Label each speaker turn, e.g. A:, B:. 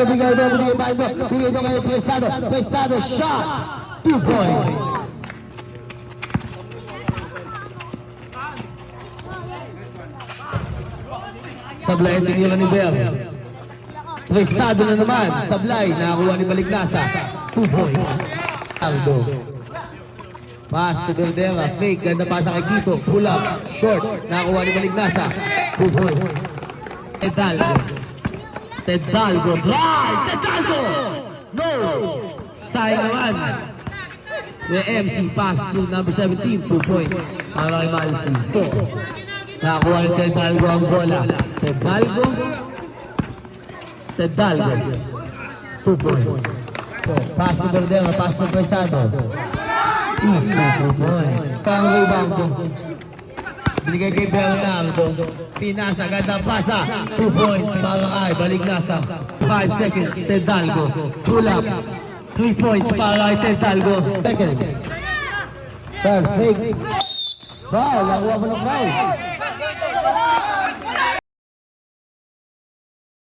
A: Bigay mo, bigay mo kayo Pesado. Pesado shot. 2 points. Sablay ang tinira ni Bell. Pesado na naman. Sablay, nakakuha ni Balignasa. 2 points. Aldo. Pass to Caldera. Fake. Ganda pasa kay Quito. Pull up. Short. Nakakuha ni Balignasa. 2 points. Tedalgo. Tedalgo. Drive! Tedalgo! No! Sayang naman. The MC pass to number 17. 2 points. Para kay Malsi. Nakakuha ni Tedalgo ang bola. Tedalgo. Tedalgo. 2 points. Pass to Caldera. Pass to Pesado. Easy. 2 points. Sang rebound to. Binigay kay Bernardo. Pinasa, ganda pasa. 2 points para kay Balignasa. 5 seconds, Tedalgo. Pull up. 3 points para kay Tedalgo. Seconds. Charles, fake. Foul, nakuha mo ng foul.